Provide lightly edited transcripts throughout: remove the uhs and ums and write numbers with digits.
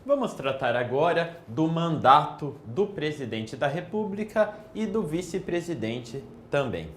Vamos tratar agora do mandato do presidente da República e do vice-presidente também.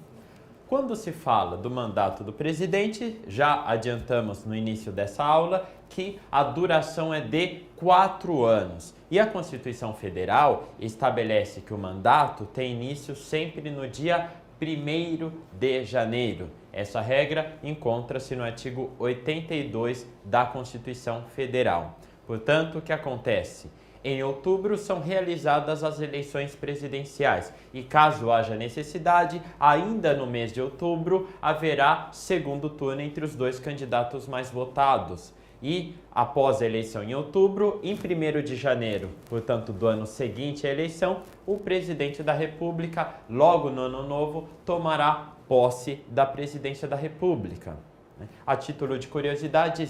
Quando se fala do mandato do presidente, já adiantamos no início dessa aula que a duração é de 4 anos. E a Constituição Federal estabelece que o mandato tem início sempre no dia 1º de janeiro. Essa regra encontra-se no artigo 82 da Constituição Federal. Portanto, o que acontece? Em outubro são realizadas as eleições presidenciais e, caso haja necessidade, ainda no mês de outubro haverá segundo turno entre os dois candidatos mais votados. E, após a eleição em outubro, em 1º de janeiro, portanto do ano seguinte à eleição, o presidente da República, logo no ano novo, tomará posse da presidência da República. A título de curiosidade,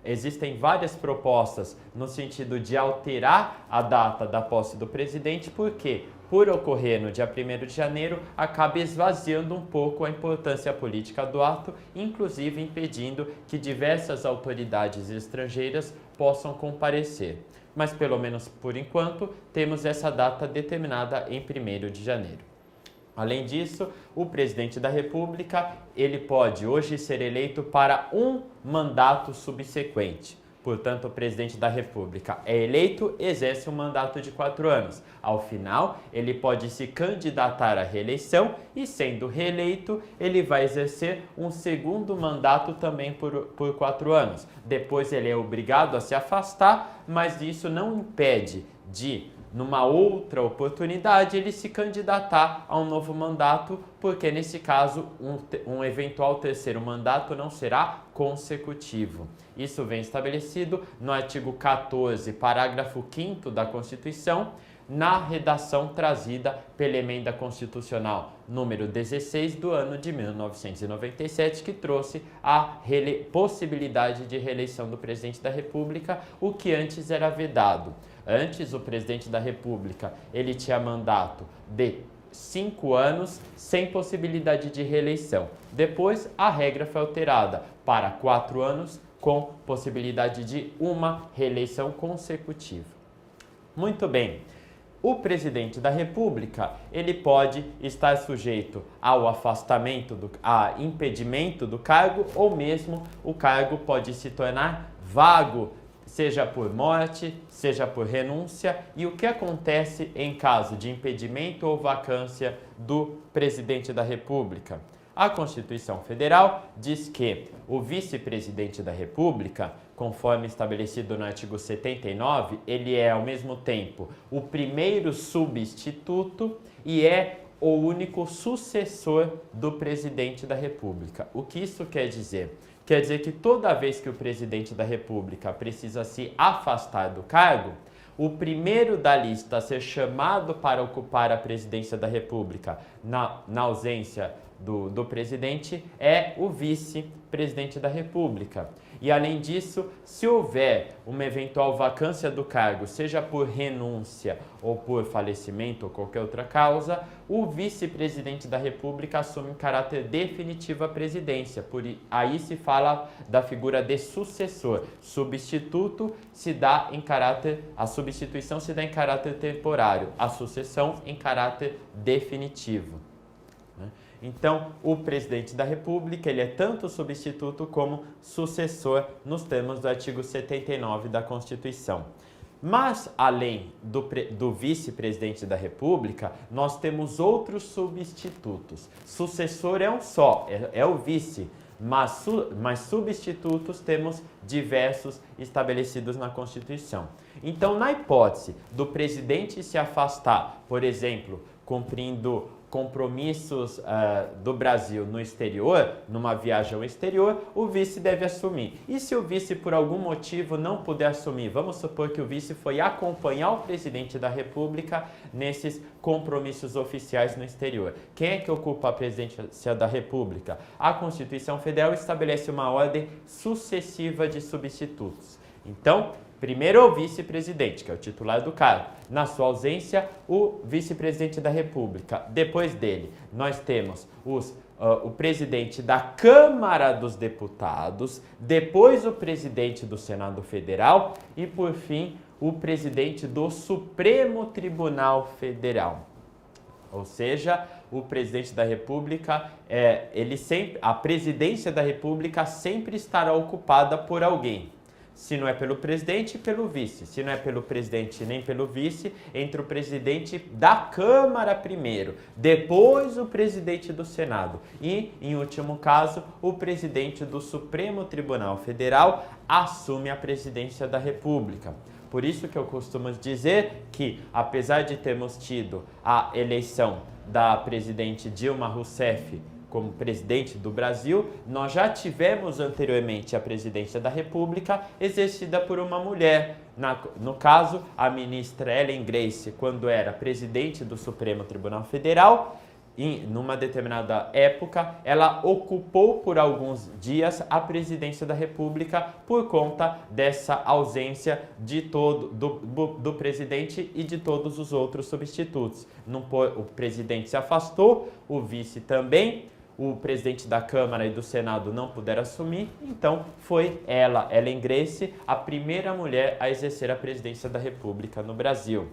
existem várias propostas no sentido de alterar a data da posse do presidente, porque, por ocorrer no dia 1º de janeiro, acaba esvaziando um pouco a importância política do ato, inclusive impedindo que diversas autoridades estrangeiras possam comparecer. Mas, pelo menos por enquanto, temos essa data determinada em 1º de janeiro. Além disso, o presidente da República, ele pode hoje ser eleito para um mandato subsequente. Portanto, o presidente da República é eleito, exerce um mandato de 4 anos. Ao final, ele pode se candidatar à reeleição e, sendo reeleito, ele vai exercer um segundo mandato também por 4 anos. Depois, ele é obrigado a se afastar, mas isso não impede de, numa outra oportunidade, ele se candidatar a um novo mandato, porque nesse caso um eventual terceiro mandato não será consecutivo. Isso vem estabelecido no artigo 14, parágrafo 5º da Constituição, na redação trazida pela Emenda Constitucional número 16 do ano de 1997, que trouxe a possibilidade de reeleição do presidente da República, o que antes era vedado. Antes, o presidente da República, ele tinha mandato de 5 anos sem possibilidade de reeleição. Depois, a regra foi alterada para 4 anos com possibilidade de uma reeleição consecutiva. Muito bem. O presidente da República, ele pode estar sujeito ao afastamento, a impedimento do cargo, ou mesmo o cargo pode se tornar vago, seja por morte, seja por renúncia. E o que acontece em caso de impedimento ou vacância do presidente da República? A Constituição Federal diz que o vice-presidente da República, conforme estabelecido no artigo 79, ele é ao mesmo tempo o primeiro substituto e é o único sucessor do presidente da República. O que isso quer dizer? Quer dizer que toda vez que o presidente da República precisa se afastar do cargo, o primeiro da lista a ser chamado para ocupar a presidência da República na ausência do presidente é o vice-presidente da República. E, além disso, se houver uma eventual vacância do cargo, seja por renúncia ou por falecimento ou qualquer outra causa, o vice-presidente da República assume em caráter definitivo a presidência. Aí se fala da figura de sucessor. Substituto se dá em caráter, a substituição se dá em caráter temporário, a sucessão em caráter definitivo. Então, o presidente da República, ele é tanto substituto como sucessor nos termos do artigo 79 da Constituição. Mas, além do vice-presidente da República, nós temos outros substitutos. Sucessor é um só, é o vice, mas substitutos temos diversos estabelecidos na Constituição. Então, na hipótese do presidente se afastar, por exemplo, cumprindo compromissos do Brasil no exterior, numa viagem ao exterior, o vice deve assumir. E se o vice por algum motivo não puder assumir, vamos supor que o vice foi acompanhar o presidente da República nesses compromissos oficiais no exterior. Quem é que ocupa a presidência da República? A Constituição Federal estabelece uma ordem sucessiva de substitutos. Então, primeiro é o vice-presidente, que é o titular do cargo. Na sua ausência, o vice-presidente da República. Depois dele, nós temos o presidente da Câmara dos Deputados, depois o presidente do Senado Federal e, por fim, o presidente do Supremo Tribunal Federal. Ou seja, o presidente da República, a presidência da República sempre estará ocupada por alguém. Se não é pelo presidente, pelo vice. Se não é pelo presidente nem pelo vice, entre o presidente da Câmara primeiro, depois o presidente do Senado e, em último caso, o presidente do Supremo Tribunal Federal assume a presidência da República. Por isso que eu costumo dizer que, apesar de termos tido a eleição da presidente Dilma Rousseff como presidente do Brasil, nós já tivemos anteriormente a presidência da República exercida por uma mulher. No caso, a ministra Ellen Grace, quando era presidente do Supremo Tribunal Federal, numa determinada época, ela ocupou por alguns dias a presidência da República por conta dessa ausência do presidente e de todos os outros substitutos. O presidente se afastou, o vice também, o presidente da Câmara e do Senado não puderam assumir, então foi ela, Ellen Grace, a primeira mulher a exercer a presidência da República no Brasil.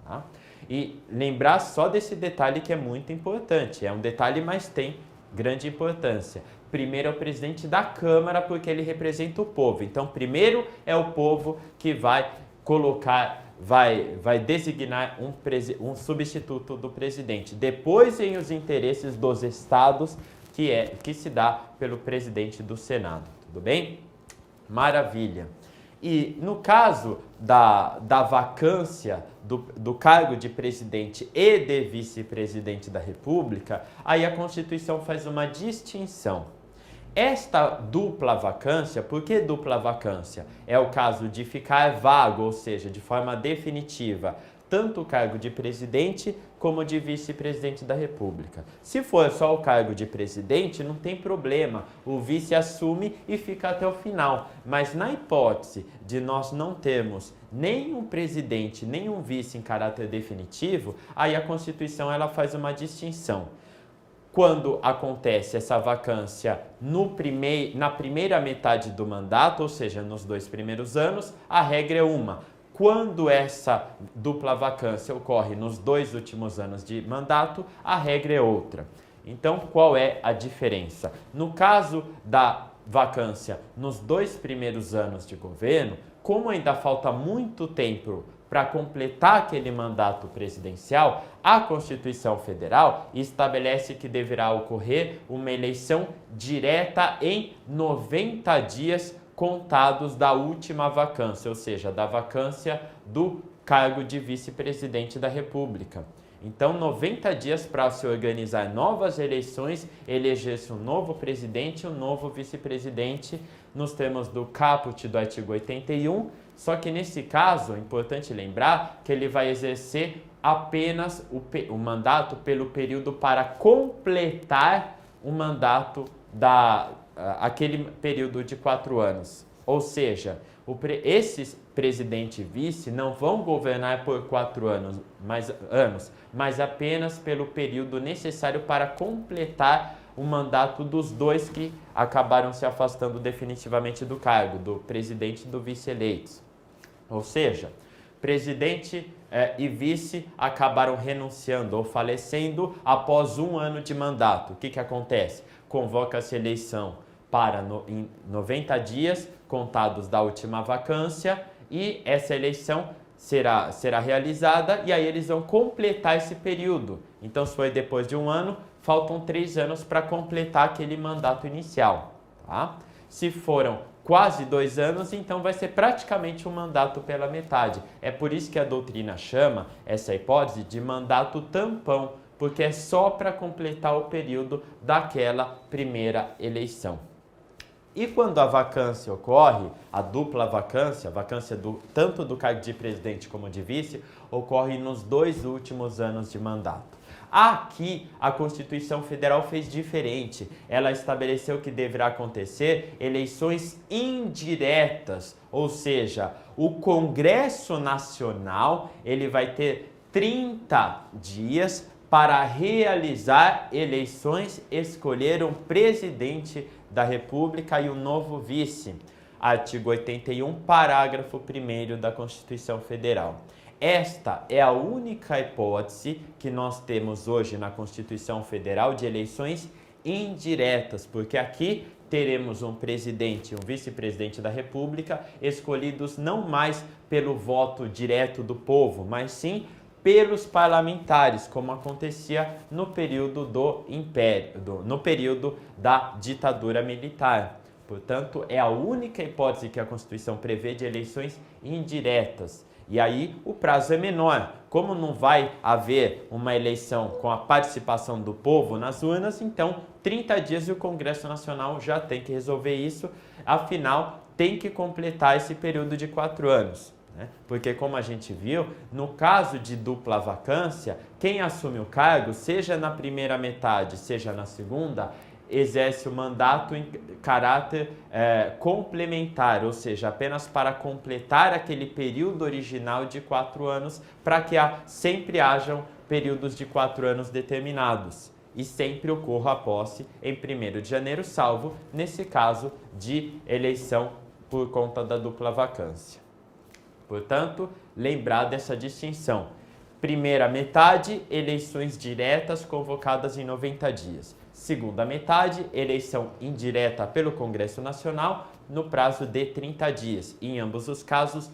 Tá? E lembrar só desse detalhe que é muito importante, é um detalhe, mas tem grande importância. Primeiro é o presidente da Câmara, porque ele representa o povo. Então, primeiro é o povo que vai colocar, vai designar um substituto do presidente. Depois vem os interesses dos estados, que se dá pelo presidente do Senado. Tudo bem? Maravilha. E no caso da vacância do cargo de presidente e de vice-presidente da República, aí a Constituição faz uma distinção. Esta dupla vacância, por que dupla vacância? É o caso de ficar vago, ou seja, de forma definitiva, tanto o cargo de presidente como de vice-presidente da República. Se for só o cargo de presidente, não tem problema, o vice assume e fica até o final. Mas na hipótese de nós não termos nem um presidente, nem um vice em caráter definitivo, aí a Constituição ela faz uma distinção. Quando acontece essa vacância na primeira metade do mandato, ou seja, nos 2 primeiros anos, a regra é uma. Quando essa dupla vacância ocorre nos 2 últimos anos de mandato, a regra é outra. Então, qual é a diferença? No caso da vacância nos 2 primeiros anos de governo, como ainda falta muito tempo para completar aquele mandato presidencial, a Constituição Federal estabelece que deverá ocorrer uma eleição direta em 90 dias contados da última vacância, ou seja, da vacância do cargo de vice-presidente da República. Então, 90 dias para se organizar novas eleições, eleger-se um novo presidente e um novo vice-presidente, nos termos do caput do artigo 81, só que nesse caso, é importante lembrar que ele vai exercer apenas o mandato pelo período para completar o mandato aquele período de 4 anos. Ou seja, esses presidente e vice não vão governar por 4 anos, mas apenas pelo período necessário para completar o mandato dos 2 que acabaram se afastando definitivamente do cargo, do presidente e do vice eleitos. Ou seja, presidente e vice acabaram renunciando ou falecendo após 1 ano de mandato. O que acontece? Convoca-se eleição em 90 dias contados da última vacância e essa eleição será realizada e aí eles vão completar esse período. Então, se foi depois de 1 ano, faltam 3 anos para completar aquele mandato inicial. Tá? Se foram quase 2 anos, então vai ser praticamente um mandato pela metade. É por isso que a doutrina chama essa hipótese de mandato tampão, porque é só para completar o período daquela primeira eleição. E quando a vacância ocorre, a dupla vacância, a vacância tanto do cargo de presidente como de vice, ocorre nos 2 últimos anos de mandato. Aqui, a Constituição Federal fez diferente. Ela estabeleceu que deverá acontecer eleições indiretas, ou seja, o Congresso Nacional ele vai ter 30 dias para realizar eleições, escolher um presidente da República e um novo vice. Artigo 81, parágrafo 1º da Constituição Federal. Esta é a única hipótese que nós temos hoje na Constituição Federal de eleições indiretas, porque aqui teremos um presidente e um vice-presidente da República escolhidos não mais pelo voto direto do povo, mas sim pelos parlamentares, como acontecia no período do Império, no período da ditadura militar. Portanto, é a única hipótese que a Constituição prevê de eleições indiretas. E aí o prazo é menor. Como não vai haver uma eleição com a participação do povo nas urnas, então 30 dias e o Congresso Nacional já tem que resolver isso. Afinal, tem que completar esse período de 4 anos. Porque, como a gente viu, no caso de dupla vacância, quem assume o cargo, seja na primeira metade, seja na segunda, exerce o mandato em caráter complementar, ou seja, apenas para completar aquele período original de 4 anos, para que sempre hajam períodos de 4 anos determinados. E sempre ocorra a posse em 1º de janeiro, salvo nesse caso de eleição por conta da dupla vacância. Portanto, lembrar dessa distinção. Primeira metade, eleições diretas convocadas em 90 dias. Segunda metade, eleição indireta pelo Congresso Nacional no prazo de 30 dias. Em ambos os casos,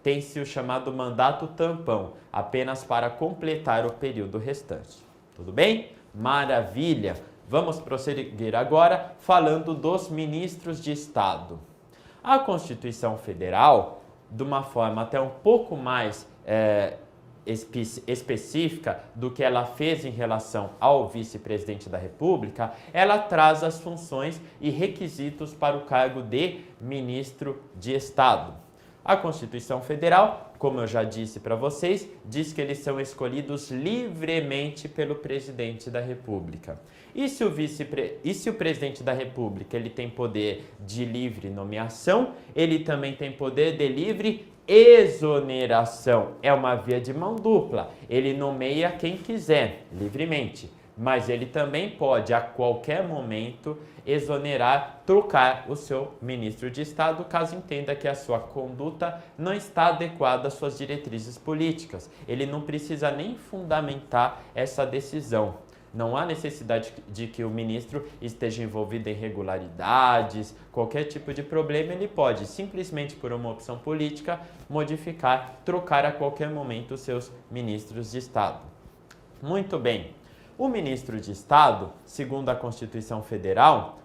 tem-se o chamado mandato tampão, apenas para completar o período restante. Tudo bem? Maravilha! Vamos prosseguir agora falando dos ministros de Estado. A Constituição Federal, de uma forma até um pouco mais específica do que ela fez em relação ao vice-presidente da República, ela traz as funções e requisitos para o cargo de ministro de Estado. A Constituição Federal, como eu já disse para vocês, diz que eles são escolhidos livremente pelo presidente da República. E se o presidente da República ele tem poder de livre nomeação, ele também tem poder de livre exoneração. É uma via de mão dupla. Ele nomeia quem quiser, livremente. Mas ele também pode, a qualquer momento, exonerar, trocar o seu ministro de Estado, caso entenda que a sua conduta não está adequada às suas diretrizes políticas. Ele não precisa nem fundamentar essa decisão. Não há necessidade de que o ministro esteja envolvido em irregularidades, qualquer tipo de problema, ele pode, simplesmente por uma opção política, modificar, trocar a qualquer momento os seus ministros de Estado. Muito bem. O ministro de Estado, segundo a Constituição Federal,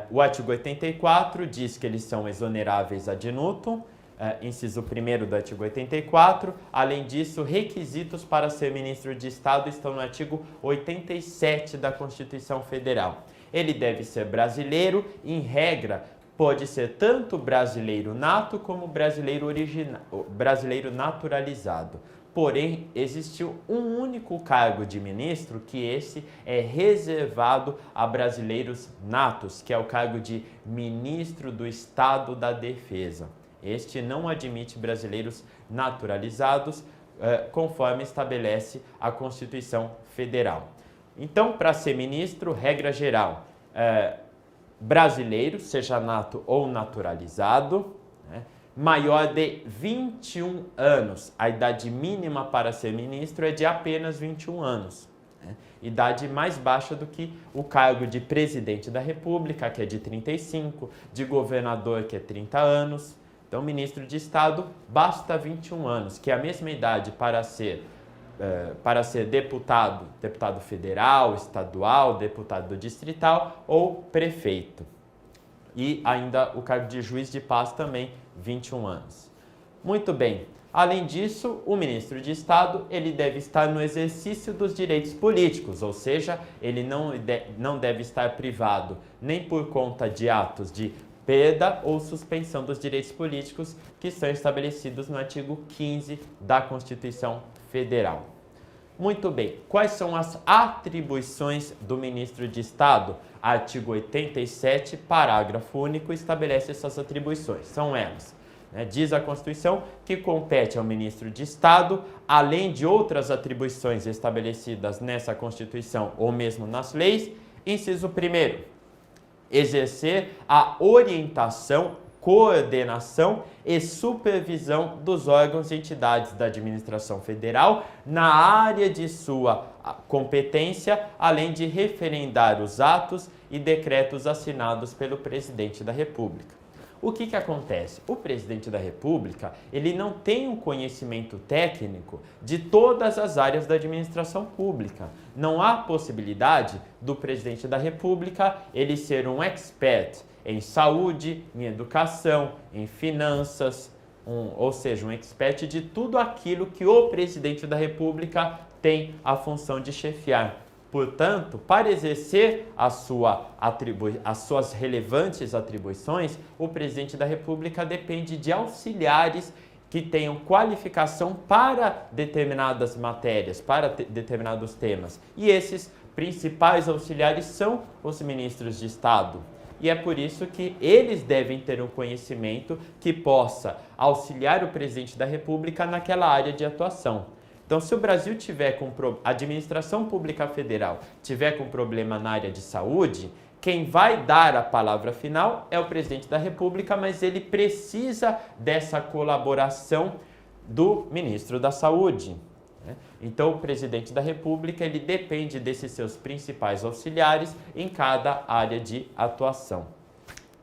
o artigo 84 diz que eles são exoneráveis ad nutum, inciso 1º do artigo 84. Além disso, requisitos para ser ministro de Estado estão no artigo 87 da Constituição Federal. Ele deve ser brasileiro, em regra, pode ser tanto brasileiro nato como brasileiro naturalizado. Porém, existe um único cargo de ministro que esse é reservado a brasileiros natos, que é o cargo de ministro do Estado da Defesa. Este não admite brasileiros naturalizados, conforme estabelece a Constituição Federal. Então, para ser ministro, regra geral, brasileiro, seja nato ou naturalizado, maior de 21 anos. A idade mínima para ser ministro é de apenas 21 anos. Idade mais baixa do que o cargo de presidente da República, que é de 35, de governador, que é 30 anos. Então, ministro de Estado, basta 21 anos, que é a mesma idade para ser deputado federal, estadual, deputado distrital ou prefeito. E ainda o cargo de juiz de paz também, 21 anos. Muito bem. Além disso, o ministro de Estado ele deve estar no exercício dos direitos políticos, ou seja, ele não deve estar privado nem por conta de atos de perda ou suspensão dos direitos políticos que são estabelecidos no artigo 15 da Constituição Federal. Muito bem, quais são as atribuições do ministro de Estado? Artigo 87, parágrafo único, estabelece essas atribuições. São elas: Diz a Constituição que compete ao ministro de Estado, além de outras atribuições estabelecidas nessa Constituição ou mesmo nas leis, inciso 1º, exercer a orientação, coordenação e supervisão dos órgãos e entidades da administração federal na área de sua competência, além de referendar os atos e decretos assinados pelo presidente da República. O que acontece? O presidente da República, ele não tem um conhecimento técnico de todas as áreas da administração pública. Não há possibilidade do presidente da República ele ser um expert em saúde, em educação, em finanças, ou seja, um expert de tudo aquilo que o presidente da República tem a função de chefiar. Portanto, para exercer as suas relevantes atribuições, o presidente da República depende de auxiliares que tenham qualificação para determinadas matérias, para determinados temas. E esses principais auxiliares são os ministros de Estado. E é por isso que eles devem ter um conhecimento que possa auxiliar o presidente da República naquela área de atuação. Então, se o Brasil tiver a administração pública federal tiver com problema na área de saúde, quem vai dar a palavra final é o presidente da República, mas ele precisa dessa colaboração do ministro da Saúde. Então, o presidente da República ele depende desses seus principais auxiliares em cada área de atuação.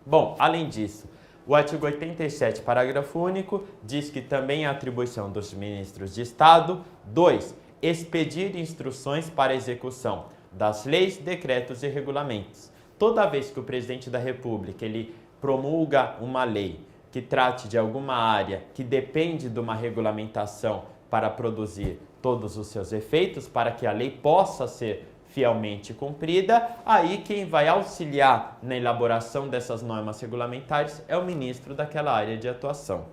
Bom, além disso, o artigo 87, parágrafo único, diz que também é atribuição dos ministros de Estado, 2. Expedir instruções para execução das leis, decretos e regulamentos. Toda vez que o presidente da República ele promulga uma lei que trate de alguma área que depende de uma regulamentação para produzir todos os seus efeitos, para que a lei possa ser fielmente cumprida, aí quem vai auxiliar na elaboração dessas normas regulamentares é o ministro daquela área de atuação.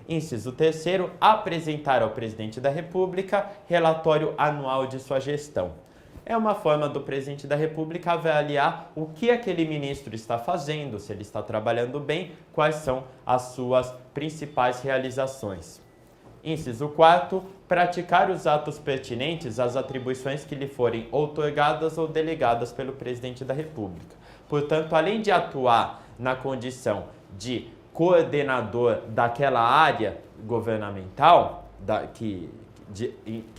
Inciso 3º, apresentar ao presidente da República relatório anual de sua gestão. É uma forma do presidente da República avaliar o que aquele ministro está fazendo, se ele está trabalhando bem, quais são as suas principais realizações. Inciso 4º, praticar os atos pertinentes às atribuições que lhe forem outorgadas ou delegadas pelo presidente da República. Portanto, além de atuar na condição de coordenador daquela área governamental que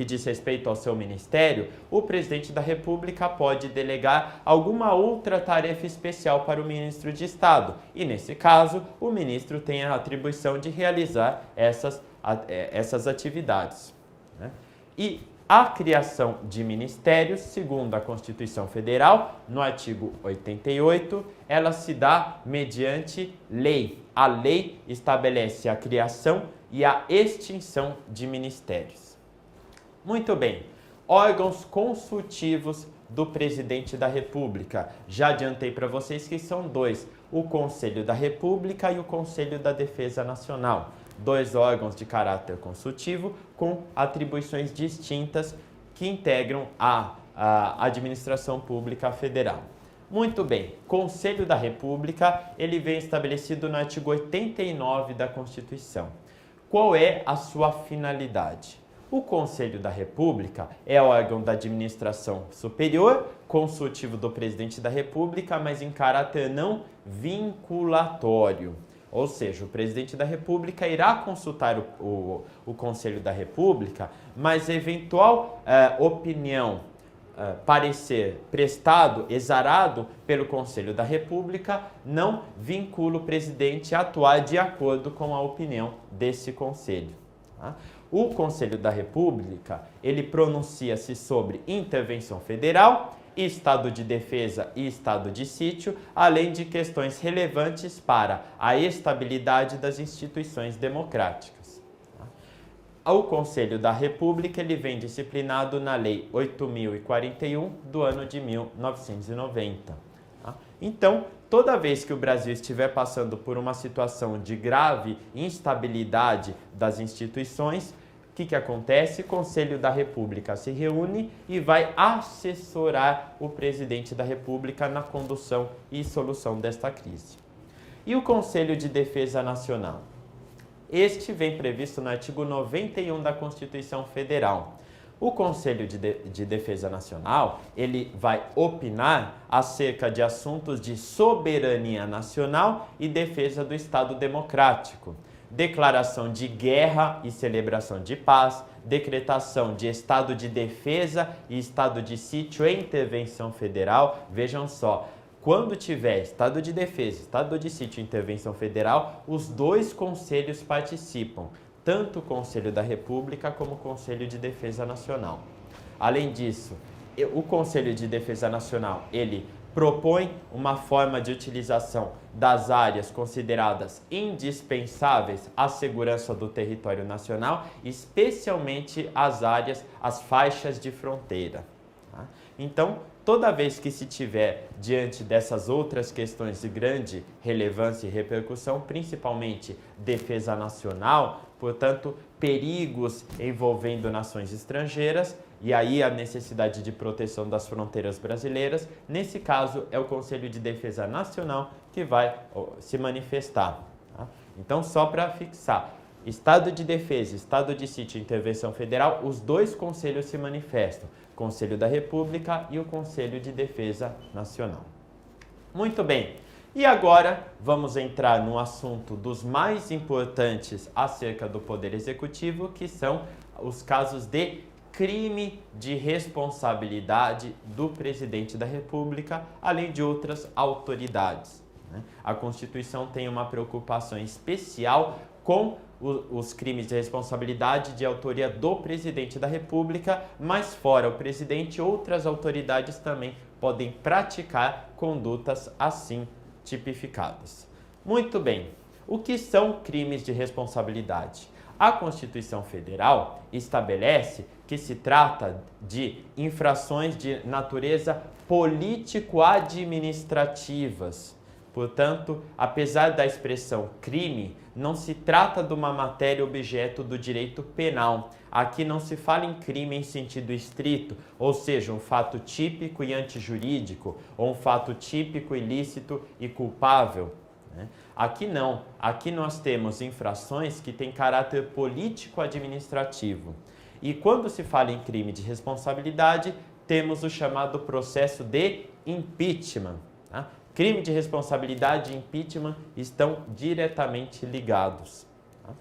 diz respeito ao seu ministério, o presidente da República pode delegar alguma outra tarefa especial para o ministro de Estado. E, nesse caso, o ministro tem a atribuição de realizar essas atividades. E a criação de ministérios, segundo a Constituição Federal, no artigo 88, ela se dá mediante lei. A lei estabelece a criação e a extinção de ministérios. Muito bem, órgãos consultivos do presidente da República. Já adiantei para vocês que são dois, o Conselho da República e o Conselho da Defesa Nacional. Dois órgãos de caráter consultivo com atribuições distintas que integram a administração pública federal. Muito bem, Conselho da República, ele vem estabelecido no artigo 89 da Constituição. Qual é a sua finalidade? O Conselho da República é órgão da administração superior, consultivo do presidente da República, mas em caráter não vinculatório. Ou seja, o presidente da República irá consultar o Conselho da República, mas eventual opinião, parecer prestado, exarado pelo Conselho da República, não vincula o presidente a atuar de acordo com a opinião desse Conselho. Tá? O Conselho da República, ele pronuncia-se sobre intervenção federal, estado de defesa e estado de sítio, além de questões relevantes para a estabilidade das instituições democráticas. O Conselho da República ele vem disciplinado na Lei 8.041 do ano de 1990. Então, toda vez que o Brasil estiver passando por uma situação de grave instabilidade das instituições, o que acontece? O Conselho da República se reúne e vai assessorar o presidente da República na condução e solução desta crise. E o Conselho de Defesa Nacional? Este vem previsto no artigo 91 da Constituição Federal. O Conselho de Defesa Nacional, ele vai opinar acerca de assuntos de soberania nacional e defesa do Estado democrático, declaração de guerra e celebração de paz, decretação de estado de defesa e estado de sítio e intervenção federal. Vejam só, quando tiver estado de defesa, estado de sítio e intervenção federal, os dois conselhos participam, tanto o Conselho da República como o Conselho de Defesa Nacional. Além disso, o Conselho de Defesa Nacional, ele propõe uma forma de utilização das áreas consideradas indispensáveis à segurança do território nacional, especialmente as faixas de fronteira. Tá? Então, toda vez que se tiver diante dessas outras questões de grande relevância e repercussão, principalmente defesa nacional, portanto, perigos envolvendo nações estrangeiras, e aí a necessidade de proteção das fronteiras brasileiras, nesse caso é o Conselho de Defesa Nacional que vai se manifestar. Tá? Então, só para fixar, Estado de Defesa, Estado de Sítio e Intervenção Federal, os dois conselhos se manifestam, Conselho da República e o Conselho de Defesa Nacional. Muito bem, e agora vamos entrar no assunto dos mais importantes acerca do Poder Executivo, que são os casos de crime de responsabilidade do Presidente da República, além de outras autoridades. A Constituição tem uma preocupação especial com os crimes de responsabilidade de autoria do Presidente da República, mas fora o Presidente, outras autoridades também podem praticar condutas assim tipificadas. Muito bem, o que são crimes de responsabilidade? A Constituição Federal estabelece que se trata de infrações de natureza político-administrativas. Portanto, apesar da expressão crime, não se trata de uma matéria objeto do direito penal. Aqui não se fala em crime em sentido estrito, ou seja, um fato típico e antijurídico, ou um fato típico, ilícito e culpável. Aqui não. Aqui nós temos infrações que têm caráter político-administrativo. E quando se fala em crime de responsabilidade, temos o chamado processo de impeachment. Tá? Crime de responsabilidade e impeachment estão diretamente ligados. Tá?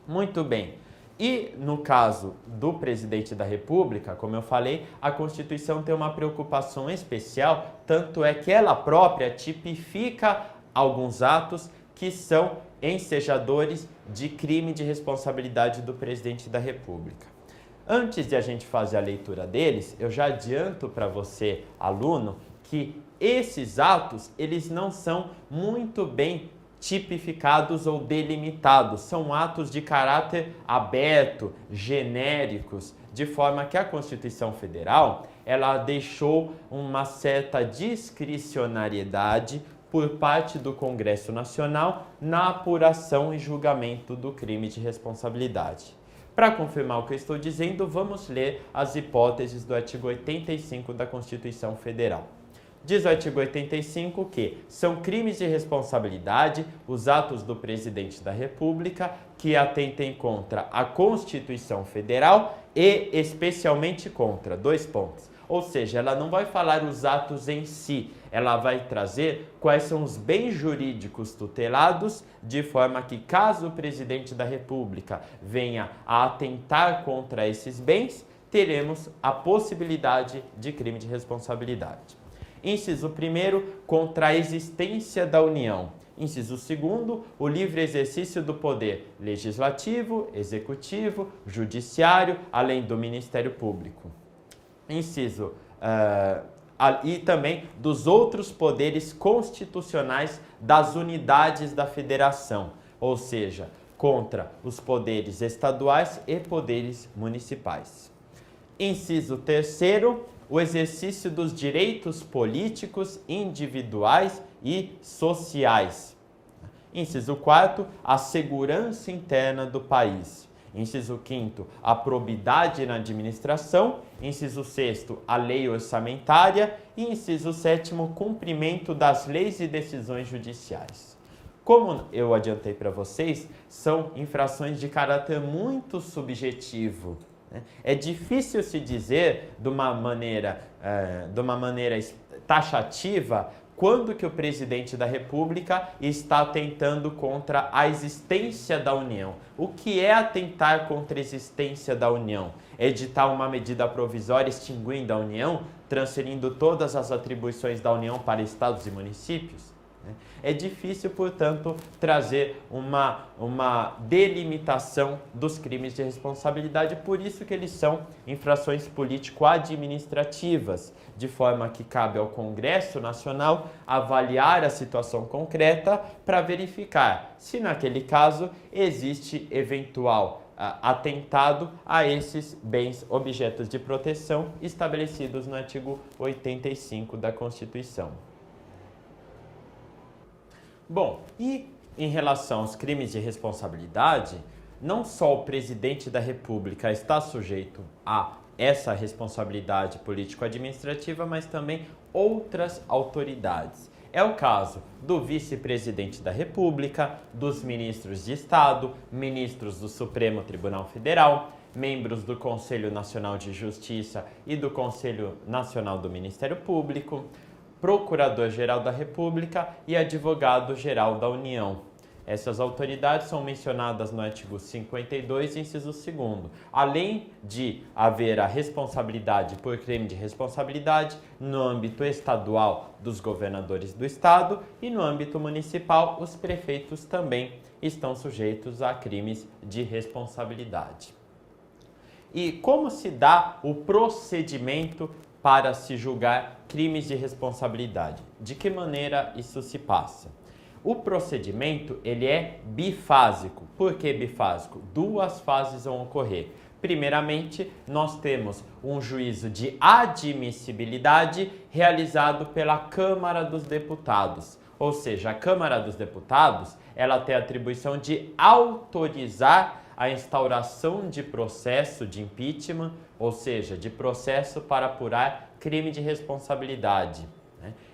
Muito bem. E no caso do Presidente da República, como eu falei, a Constituição tem uma preocupação especial, tanto é que ela própria tipifica alguns atos que são ensejadores de crime de responsabilidade do Presidente da República. Antes de a gente fazer a leitura deles, eu já adianto para você, aluno, que esses atos, eles não são muito bem tipificados ou delimitados. São atos de caráter aberto, genéricos, de forma que a Constituição Federal, ela deixou uma certa discricionariedade por parte do Congresso Nacional na apuração e julgamento do crime de responsabilidade. Para confirmar o que eu estou dizendo, vamos ler as hipóteses do artigo 85 da Constituição Federal. Diz o artigo 85 que são crimes de responsabilidade os atos do Presidente da República que atentem contra a Constituição Federal e especialmente contra, dois pontos. Ou seja, ela não vai falar os atos em si, ela vai trazer quais são os bens jurídicos tutelados, de forma que caso o Presidente da República venha a atentar contra esses bens, teremos a possibilidade de crime de responsabilidade. Inciso 1º, contra a existência da União. Inciso 2º, o livre exercício do poder legislativo, executivo, judiciário, além do Ministério Público. Inciso e também dos outros poderes constitucionais das unidades da federação, ou seja, contra os poderes estaduais e poderes municipais. Inciso 3º, o exercício dos direitos políticos individuais e sociais. Inciso 4º, a segurança interna do país. Inciso 5º, a probidade na administração. Inciso 6º, a lei orçamentária. E inciso 7º, cumprimento das leis e decisões judiciais. Como eu adiantei para vocês, são infrações de caráter muito subjetivo. É difícil se dizer de uma maneira taxativa quando que o presidente da República está atentando contra a existência da União. O que é atentar contra a existência da União? Editar uma medida provisória extinguindo a União, transferindo todas as atribuições da União para estados e municípios? É difícil, portanto, trazer uma delimitação dos crimes de responsabilidade, por isso que eles são infrações político-administrativas, de forma que cabe ao Congresso Nacional avaliar a situação concreta para verificar se, naquele caso, existe eventual atentado a esses bens objetos de proteção estabelecidos no artigo 85 da Constituição. Bom, e em relação aos crimes de responsabilidade, não só o presidente da República está sujeito a essa responsabilidade político-administrativa, mas também outras autoridades. É o caso do vice-presidente da República, dos ministros de Estado, ministros do Supremo Tribunal Federal, membros do Conselho Nacional de Justiça e do Conselho Nacional do Ministério Público, Procurador-Geral da República e Advogado-Geral da União. Essas autoridades são mencionadas no artigo 52, inciso 2º, além de haver a responsabilidade por crime de responsabilidade no âmbito estadual dos governadores do estado e no âmbito municipal, os prefeitos também estão sujeitos a crimes de responsabilidade. E como se dá o procedimento para se julgar crimes de responsabilidade? De que maneira isso se passa? O procedimento ele é bifásico. Por que bifásico? Duas fases vão ocorrer. Primeiramente, nós temos um juízo de admissibilidade realizado pela Câmara dos Deputados. Ou seja, a Câmara dos Deputados ela tem a atribuição de autorizar a instauração de processo de impeachment, ou seja, de processo para apurar crime de responsabilidade.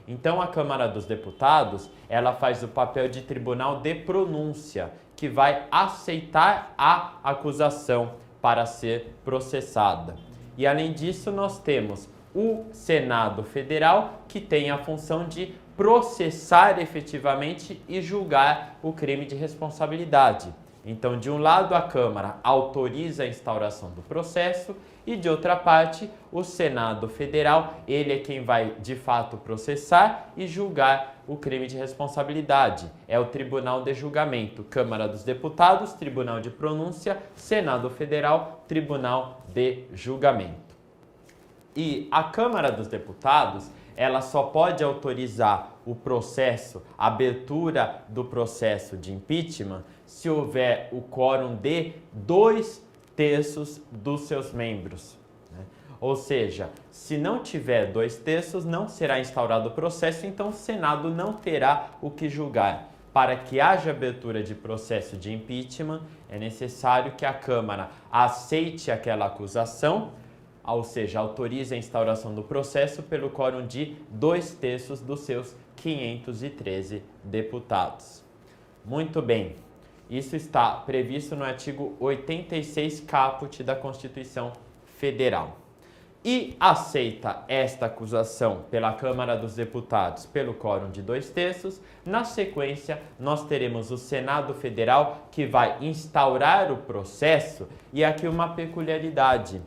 Então, a Câmara dos Deputados, ela faz o papel de tribunal de pronúncia, que vai aceitar a acusação para ser processada. E, além disso, nós temos o Senado Federal, que tem a função de processar efetivamente e julgar o crime de responsabilidade. Então, de um lado, a Câmara autoriza a instauração do processo e, de outra parte, o Senado Federal, ele é quem vai, de fato, processar e julgar o crime de responsabilidade. É o Tribunal de Julgamento. Câmara dos Deputados, Tribunal de Pronúncia, Senado Federal, Tribunal de Julgamento. E a Câmara dos Deputados, ela só pode autorizar o processo, a abertura do processo de impeachment, se houver o quórum de 2/3 dos seus membros. Ou seja, se não tiver 2/3, não será instaurado o processo, então o Senado não terá o que julgar. Para que haja abertura de processo de impeachment, é necessário que a Câmara aceite aquela acusação, ou seja, autorize a instauração do processo pelo quórum de 2/3 dos seus 513 deputados. Muito bem, isso está previsto no artigo 86 caput da Constituição Federal. E aceita esta acusação pela Câmara dos Deputados pelo quórum de 2/3, na sequência nós teremos o Senado Federal que vai instaurar o processo e aqui uma peculiaridade.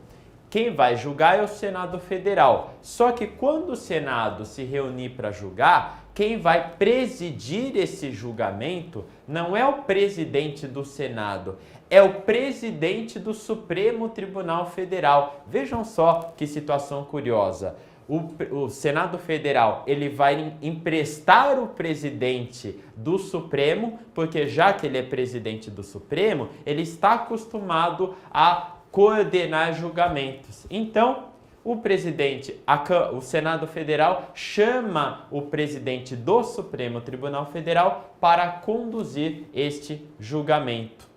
Quem vai julgar é o Senado Federal. Só que quando o Senado se reunir para julgar, quem vai presidir esse julgamento não é o presidente do Senado, é o presidente do Supremo Tribunal Federal. Vejam só que situação curiosa. O Senado Federal ele vai emprestar o presidente do Supremo, porque já que ele é presidente do Supremo, ele está acostumado a coordenar julgamentos. Então, o Senado Federal chama o presidente do Supremo Tribunal Federal para conduzir este julgamento.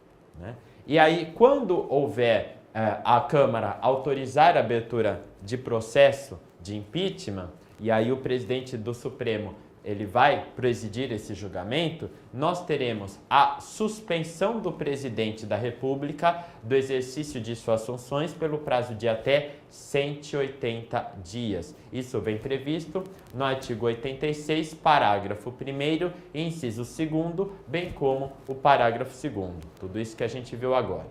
E aí, quando houver a Câmara autorizar a abertura de processo de impeachment, e aí o presidente do Supremo ele vai presidir esse julgamento, nós teremos a suspensão do presidente da República do exercício de suas funções pelo prazo de até 180 dias. Isso vem previsto no artigo 86, parágrafo 1º, inciso 2º, bem como o parágrafo 2º. Tudo isso que a gente viu agora.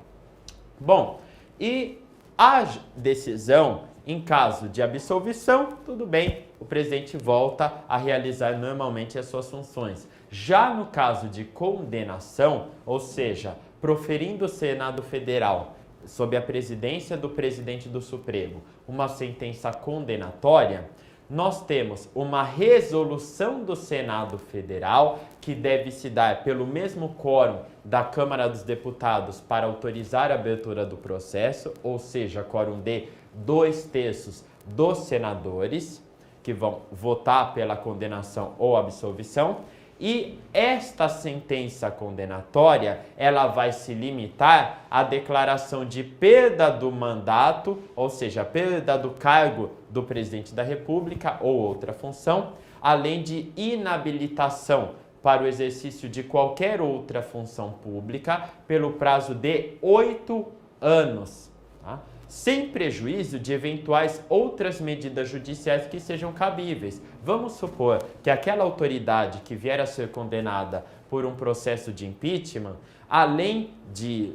Bom, e a decisão, em caso de absolvição, tudo bem, o presidente volta a realizar normalmente as suas funções. Já no caso de condenação, ou seja, proferindo o Senado Federal, sob a presidência do presidente do Supremo, uma sentença condenatória, nós temos uma resolução do Senado Federal, que deve se dar pelo mesmo quórum da Câmara dos Deputados para autorizar a abertura do processo, ou seja, quórum de 2/3 dos senadores, que vão votar pela condenação ou absolvição, e esta sentença condenatória, ela vai se limitar à declaração de perda do mandato, ou seja, perda do cargo do presidente da República ou outra função, além de inabilitação para o exercício de qualquer outra função pública pelo prazo de 8 anos, tá? Sem prejuízo de eventuais outras medidas judiciais que sejam cabíveis. Vamos supor que aquela autoridade que vier a ser condenada por um processo de impeachment, além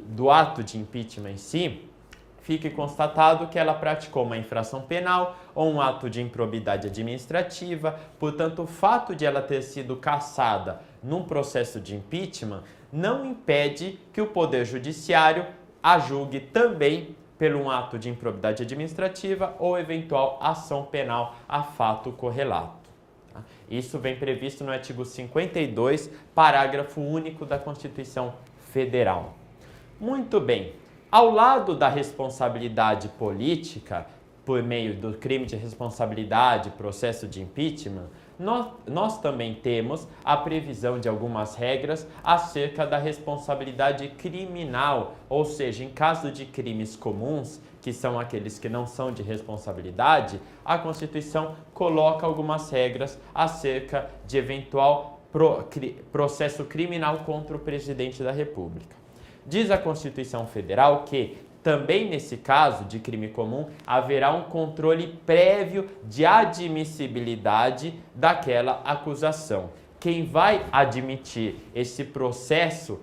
do ato de impeachment em si, fique constatado que ela praticou uma infração penal ou um ato de improbidade administrativa. Portanto, o fato de ela ter sido cassada num processo de impeachment não impede que o Poder Judiciário a julgue também pelo um ato de improbidade administrativa ou eventual ação penal a fato correlato. Isso vem previsto no artigo 52, parágrafo único da Constituição Federal. Muito bem, ao lado da responsabilidade política, por meio do crime de responsabilidade, processo de impeachment, nós também temos a previsão de algumas regras acerca da responsabilidade criminal, ou seja, em caso de crimes comuns, que são aqueles que não são de responsabilidade, a Constituição coloca algumas regras acerca de eventual processo criminal contra o presidente da República. Diz a Constituição Federal que também nesse caso de crime comum, haverá um controle prévio de admissibilidade daquela acusação. Quem vai admitir esse processo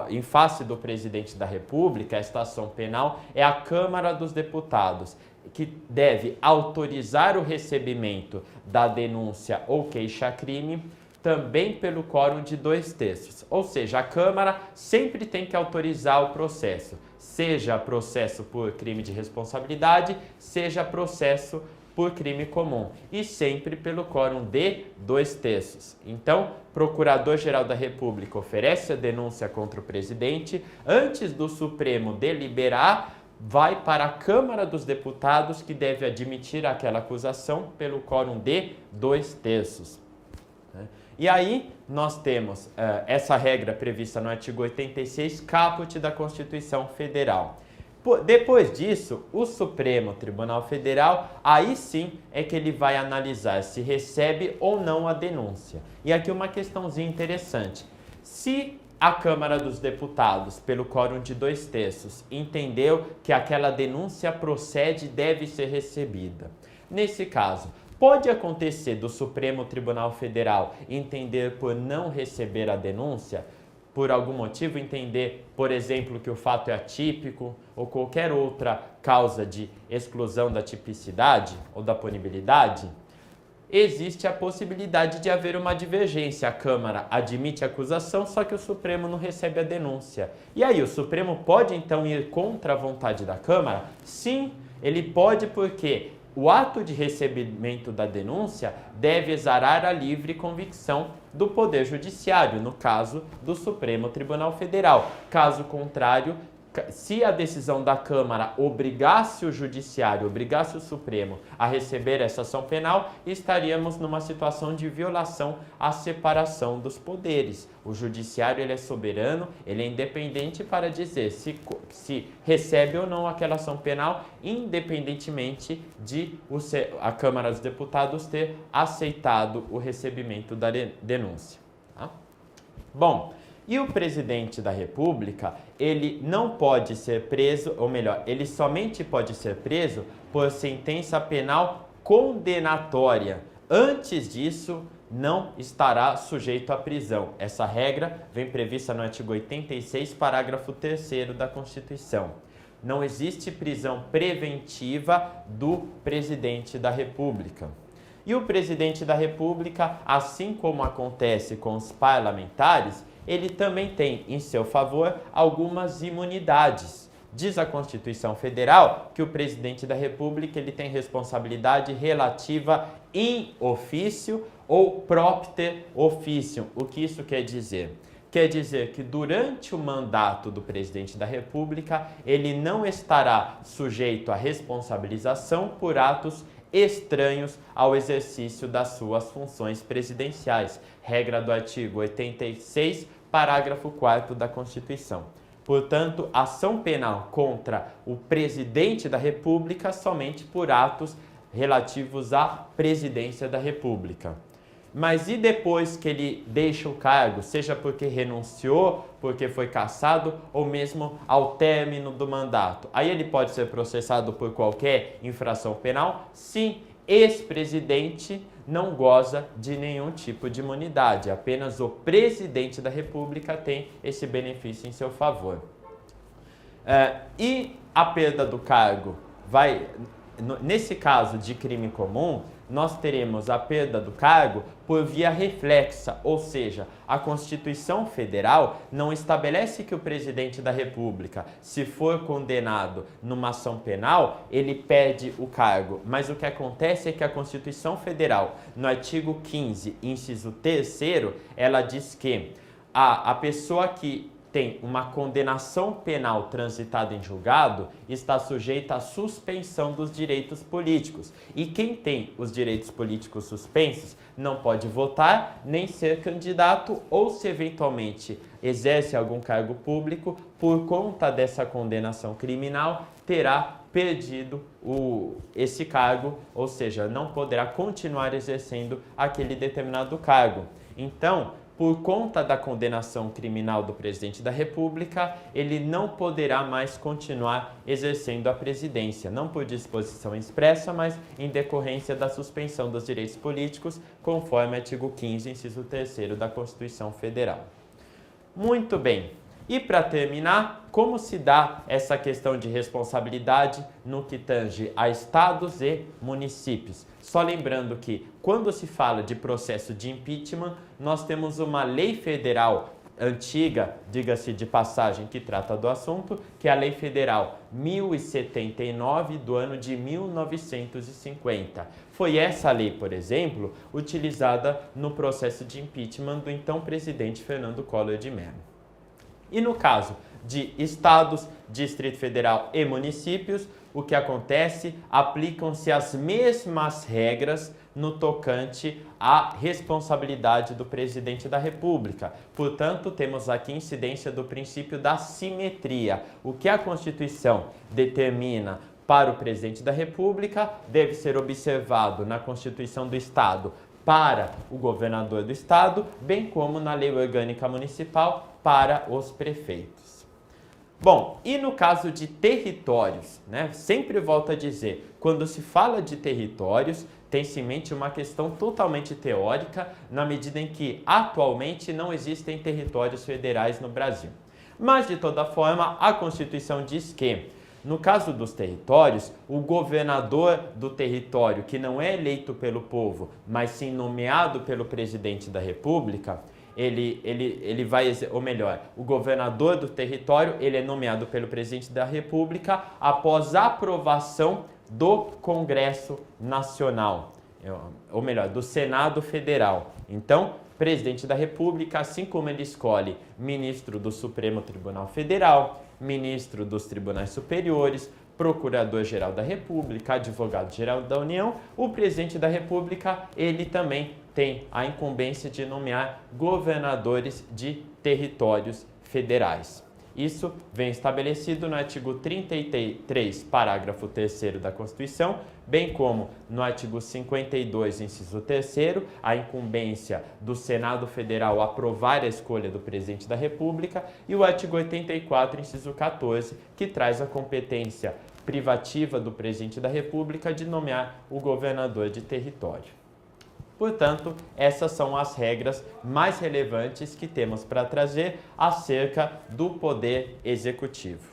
em face do presidente da República, esta ação penal, é a Câmara dos Deputados, que deve autorizar o recebimento da denúncia ou queixa-crime também pelo quórum de 2/3. Ou seja, a Câmara sempre tem que autorizar o processo, seja processo por crime de responsabilidade, seja processo por crime comum, e sempre pelo quórum de 2/3. Então, Procurador-Geral da República oferece a denúncia contra o presidente, antes do Supremo deliberar, vai para a Câmara dos Deputados, que deve admitir aquela acusação pelo quórum de 2/3. E aí nós temos essa regra prevista no artigo 86, caput da Constituição Federal. Depois disso, o Supremo Tribunal Federal, aí sim é que ele vai analisar se recebe ou não a denúncia. E aqui uma questãozinha interessante. Se a Câmara dos Deputados, pelo quórum de 2/3, entendeu que aquela denúncia procede e deve ser recebida, nesse caso, pode acontecer do Supremo Tribunal Federal entender por não receber a denúncia, por algum motivo entender, por exemplo, que o fato é atípico ou qualquer outra causa de exclusão da tipicidade ou da punibilidade? Existe a possibilidade de haver uma divergência. A Câmara admite a acusação, só que o Supremo não recebe a denúncia. E aí, o Supremo pode então ir contra a vontade da Câmara? Sim, ele pode, porque o ato de recebimento da denúncia deve exarar a livre convicção do Poder Judiciário, no caso do Supremo Tribunal Federal. Caso contrário, Se a decisão da Câmara obrigasse o Judiciário, obrigasse o Supremo a receber essa ação penal, estaríamos numa situação de violação à separação dos poderes. O Judiciário ele é soberano, ele é independente para dizer se recebe ou não aquela ação penal, independentemente de a Câmara dos Deputados ter aceitado o recebimento da denúncia. Tá? Bom, e o presidente da República, ele não pode ser preso, ou melhor, ele somente pode ser preso por sentença penal condenatória. Antes disso, não estará sujeito à prisão. Essa regra vem prevista no artigo 86, parágrafo 3º da Constituição. Não existe prisão preventiva do presidente da República. E o presidente da República, assim como acontece com os parlamentares, ele também tem em seu favor algumas imunidades. Diz a Constituição Federal que o presidente da República ele tem responsabilidade relativa in officio ou propter officium. O que isso quer dizer? Quer dizer que durante o mandato do presidente da República, ele não estará sujeito à responsabilização por atos estranhos ao exercício das suas funções presidenciais. Regra do artigo 86, parágrafo 4º da Constituição. Portanto, ação penal contra o presidente da República somente por atos relativos à presidência da República. Mas e depois que ele deixa o cargo, seja porque renunciou, porque foi cassado ou mesmo ao término do mandato? Aí ele pode ser processado por qualquer infração penal? Sim, ex-presidente não goza de nenhum tipo de imunidade, apenas o presidente da República tem esse benefício em seu favor. E a perda do cargo nesse caso de crime comum, nós teremos a perda do cargo por via reflexa, ou seja, a Constituição Federal não estabelece que o presidente da República, se for condenado numa ação penal, ele perde o cargo. Mas o que acontece é que a Constituição Federal, no artigo 15, inciso 3º, ela diz que a pessoa que tem uma condenação penal transitada em julgado, está sujeita à suspensão dos direitos políticos. E quem tem os direitos políticos suspensos não pode votar, nem ser candidato ou, se eventualmente exerce algum cargo público, por conta dessa condenação criminal, terá perdido esse cargo, ou seja, não poderá continuar exercendo aquele determinado cargo. Então, por conta da condenação criminal do presidente da República, ele não poderá mais continuar exercendo a presidência, não por disposição expressa, mas em decorrência da suspensão dos direitos políticos, conforme artigo 15, inciso 3º da Constituição Federal. Muito bem. E para terminar, como se dá essa questão de responsabilidade no que tange a estados e municípios? Só lembrando que, quando se fala de processo de impeachment, nós temos uma lei federal antiga, diga-se de passagem, que trata do assunto, que é a Lei Federal 1079 do ano de 1950. Foi essa lei, por exemplo, utilizada no processo de impeachment do então presidente Fernando Collor de Mello. E no caso de estados, Distrito Federal e municípios, o que acontece? Aplicam-se as mesmas regras no tocante à responsabilidade do presidente da República. Portanto, temos aqui incidência do princípio da simetria. O que a Constituição determina para o presidente da República deve ser observado na Constituição do Estado para o governador do Estado, bem como na Lei Orgânica Municipal para os prefeitos. Bom, e no caso de territórios, né? Sempre volto a dizer, quando se fala de territórios, tem-se em mente uma questão totalmente teórica, na medida em que atualmente não existem territórios federais no Brasil. Mas, de toda forma, a Constituição diz que, no caso dos territórios, o governador do território, que não é eleito pelo povo, mas sim nomeado pelo presidente da República, ele vai, ou melhor, o governador do território, ele é nomeado pelo presidente da República após a aprovação do Congresso Nacional, ou melhor, do Senado Federal. Então, presidente da República, assim como ele escolhe ministro do Supremo Tribunal Federal, ministro dos Tribunais Superiores, Procurador-Geral da República, Advogado-Geral da União. O presidente da República, ele também tem a incumbência de nomear governadores de territórios federais. Isso vem estabelecido no artigo 33, parágrafo 3º da Constituição, bem como no artigo 52, inciso 3º, a incumbência do Senado Federal aprovar a escolha do presidente da República, e o artigo 84, inciso 14, que traz a competência privativa do presidente da República de nomear o governador de território. Portanto, essas são as regras mais relevantes que temos para trazer acerca do poder executivo.